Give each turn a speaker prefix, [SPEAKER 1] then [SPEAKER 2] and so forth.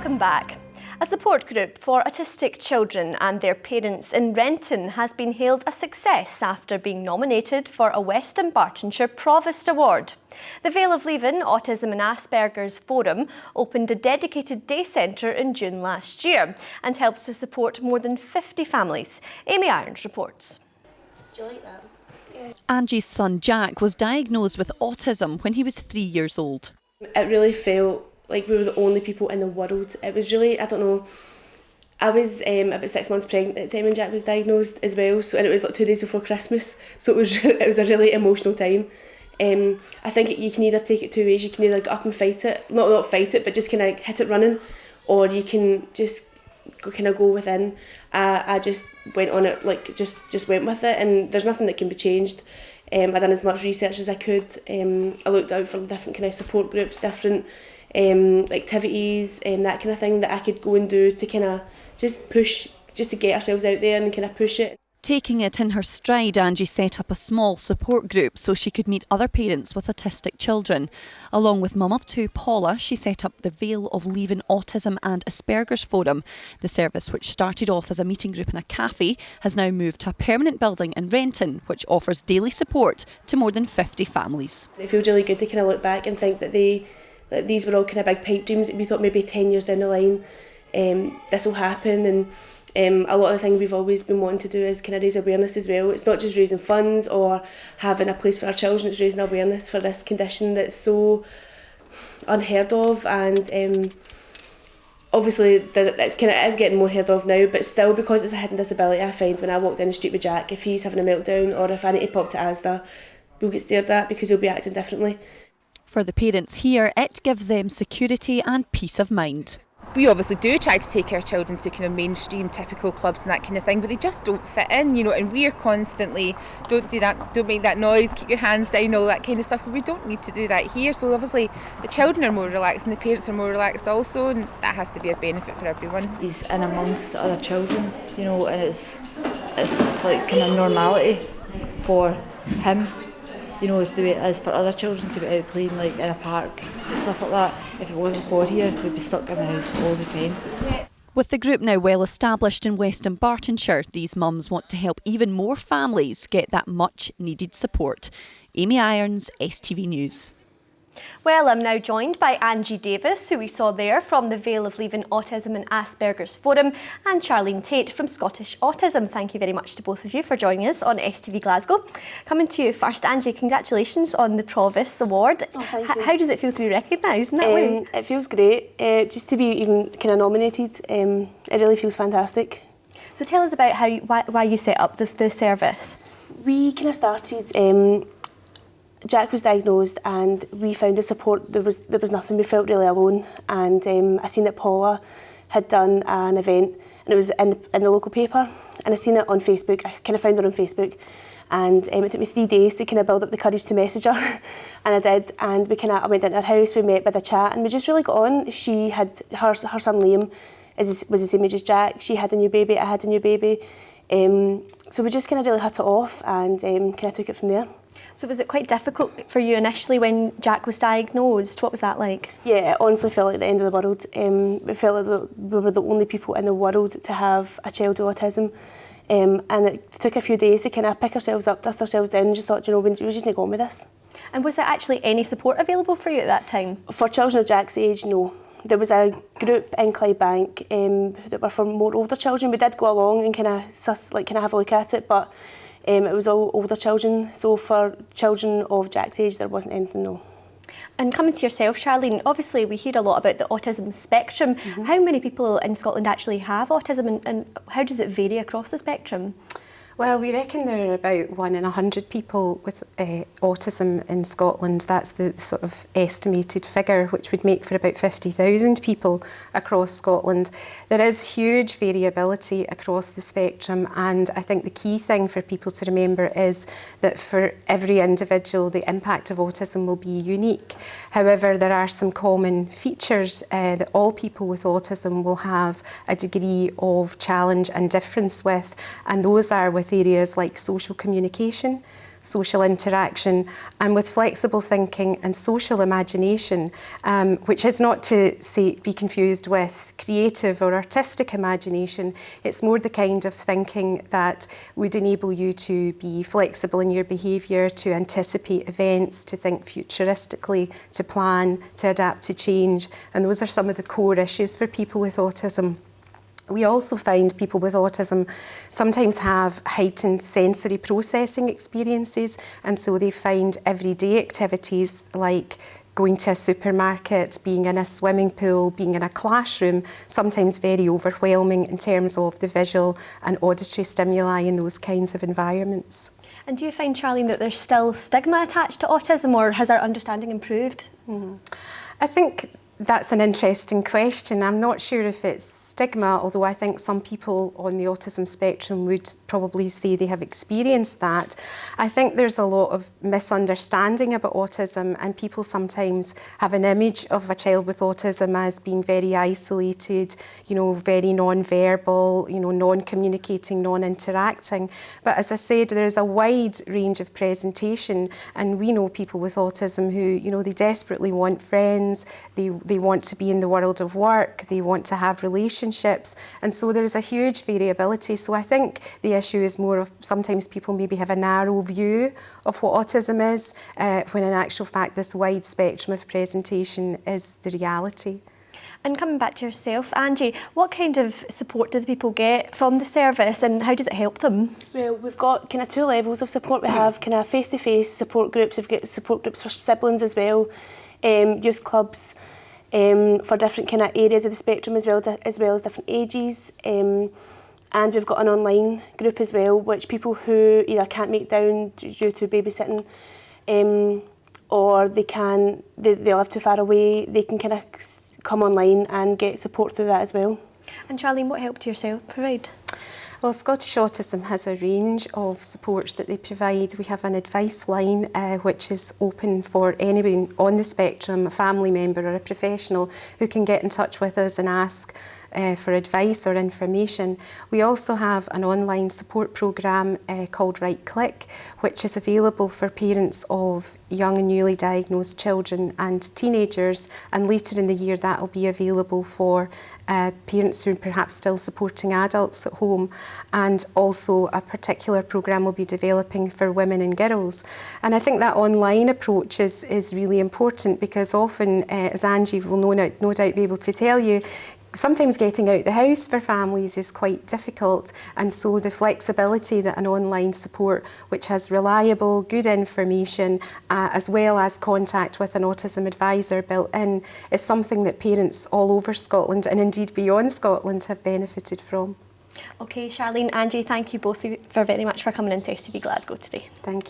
[SPEAKER 1] Welcome back. A support group for autistic children and their parents in Renton has been hailed a success after being nominated for a West Dunbartonshire Provost Award. The Vale of Leven Autism and Asperger's Forum opened a dedicated day centre in June last year and helps to support more than 50 families. Amy Irons reports.
[SPEAKER 2] Do you like that? Yeah.
[SPEAKER 3] Angie's son Jack was diagnosed with autism when he was 3 years old.
[SPEAKER 2] It really felt like we were the only people in the world. It was really, I don't know, I was about 6 months pregnant at the time when Jack was diagnosed as well, so, and it was like 2 days before Christmas, so it was a really emotional time. I think you can either take it two ways. You can either get up and fight it, not fight it, but just kind of hit it running, or you can just go within. I just went on it, like just went with it, and there's nothing that can be changed. I done as much research as I could. I looked out for different kind of support groups, different activities, that kind of thing that I could go and do to kind of just push, just to get ourselves out there and kind of push it.
[SPEAKER 3] Taking it in her stride, Angie set up a small support group so she could meet other parents with autistic children. Along with mum of two, Paula, she set up the Vale of Leven Autism and Asperger's Forum. The service, which started off as a meeting group in a cafe, has now moved to a permanent building in Renton, which offers daily support to more than 50 families.
[SPEAKER 2] It feels really good to kind of look back and think that these were all kind of big pipe dreams. We thought maybe 10 years down the line this will happen, and a lot of the things we've always been wanting to do is kind of raise awareness as well. It's not just raising funds or having a place for our children, it's raising awareness for this condition that's so unheard of, and obviously it's kind of is getting more heard of now, but still, because it's a hidden disability, I find when I walk down the street with Jack, if he's having a meltdown or if I need to pop to Asda, we'll get stared at because he'll be acting differently.
[SPEAKER 3] For the parents here, it gives them security and peace of mind.
[SPEAKER 4] We obviously do try to take our children to kind of mainstream typical clubs and that kind of thing, but they just don't fit in, and we're constantly, don't do that, don't make that noise, keep your hands down, all that kind of stuff, and we don't need to do that here. So obviously the children are more relaxed and the parents are more relaxed also, and that has to be a benefit for everyone.
[SPEAKER 5] He's in amongst the other children, and it's like kind of normality for him. The way it is for other children to be out playing like in a park and stuff like that. If it wasn't for here, we'd be stuck in the house all the time.
[SPEAKER 3] With the group now well established in West Dunbartonshire, these mums want to help even more families get that much needed support. Amy Irons, STV News.
[SPEAKER 1] Well, I'm now joined by Angie Davis, who we saw there from the Vale of Leven Autism and Asperger's Forum, and Charlene Tait from Scottish Autism. Thank you very much to both of you for joining us on STV Glasgow. Coming to you first, Angie, congratulations on the Provost Award.
[SPEAKER 2] Oh, thank you.
[SPEAKER 1] How does it feel to be recognised in that way?
[SPEAKER 2] It feels great. Just to be even kind of nominated, it really feels fantastic.
[SPEAKER 1] So tell us about why you set up the service.
[SPEAKER 2] We kind of started. Jack was diagnosed and we found the support, there was nothing, we felt really alone, and I seen that Paula had done an event and it was in the local paper, and I seen it on Facebook. I kind of found her on Facebook, and it took me 3 days to kind of build up the courage to message her and I did, and I went into her house, we met, with a chat, and we just really got on. She had, her son Liam was the same age as Jack, she had a new baby, I had a new baby, so we just kind of really hit it off and kind of took it from there.
[SPEAKER 1] So was it quite difficult for you initially when Jack was diagnosed? What was that like?
[SPEAKER 2] Yeah, it honestly felt like the end of the world. It felt like we were the only people in the world to have a child with autism. And it took a few days to kind of pick ourselves up, dust ourselves down, and just thought, we just need to go on with this.
[SPEAKER 1] And was there actually any support available for you at that time?
[SPEAKER 2] For children of Jack's age, no. There was a group in Clydebank that were for more older children. We did go along and kind of have a look at it, but it was all older children, so for children of Jack's age there wasn't anything, no.
[SPEAKER 1] And coming to yourself, Charlene, obviously we hear a lot about the autism spectrum. How many people in Scotland actually have autism, and how does it vary across the spectrum?
[SPEAKER 6] Well, we reckon there are about 1 in 100 people with autism in Scotland. That's the sort of estimated figure, which would make for about 50,000 people across Scotland. There is huge variability across the spectrum, and I think the key thing for people to remember is that for every individual, the impact of autism will be unique. However, there are some common features that all people with autism will have a degree of challenge and difference with, and those are with areas like social communication, social interaction, and with flexible thinking and social imagination, which is not to say be confused with creative or artistic imagination. It's more the kind of thinking that would enable you to be flexible in your behaviour, to anticipate events, to think futuristically, to plan, to adapt to change. And those are some of the core issues for people with autism. We also find people with autism sometimes have heightened sensory processing experiences, and so they find everyday activities like going to a supermarket, being in a swimming pool, being in a classroom, sometimes very overwhelming in terms of the visual and auditory stimuli in those kinds of environments.
[SPEAKER 1] And do you find, Charlene, that there's still stigma attached to autism, or has our understanding improved?
[SPEAKER 6] I think that's an interesting question. I'm not sure if it's stigma, although I think some people on the autism spectrum would probably say they have experienced that. I think there's a lot of misunderstanding about autism, and people sometimes have an image of a child with autism as being very isolated, very non-verbal, non-communicating, non-interacting. But as I said, there's a wide range of presentation, and we know people with autism who, they desperately want friends, they want to be in the world of work, they want to have relationships, and so there's a huge variability. So I think the issue is more of sometimes people maybe have a narrow view of what autism is, when in actual fact this wide spectrum of presentation is the reality.
[SPEAKER 1] And coming back to yourself, Angie, what kind of support do the people get from the service, and how does it help them?
[SPEAKER 2] Well, we've got kind of 2 levels of support. We have kind of face-to-face support groups. We've got support groups for siblings as well, youth clubs, for different kind of areas of the spectrum as well as different ages. And we've got an online group as well, which people who either can't make down due to babysitting, or they live too far away, they can kind of come online and get support through that as well.
[SPEAKER 1] And Charlene, what help do yourself provide?
[SPEAKER 6] Well, Scottish Autism has a range of supports that they provide. We have an advice line which is open for anyone on the spectrum, a family member or a professional, who can get in touch with us and ask for advice or information. We also have an online support programme called Right Click, which is available for parents of young and newly diagnosed children and teenagers, and later in the year that will be available for parents who are perhaps still supporting adults at home, and also a particular programme will be developing for women and girls. And I think that online approach is really important, because often, as Angie will no doubt be able to tell you, sometimes getting out the house for families is quite difficult, and so the flexibility that an online support which has reliable, good information as well as contact with an autism advisor built in is something that parents all over Scotland and indeed beyond Scotland have benefited from.
[SPEAKER 1] Okay, Charlene, Angie, thank you both very much for coming into STV Glasgow today.
[SPEAKER 6] Thank you.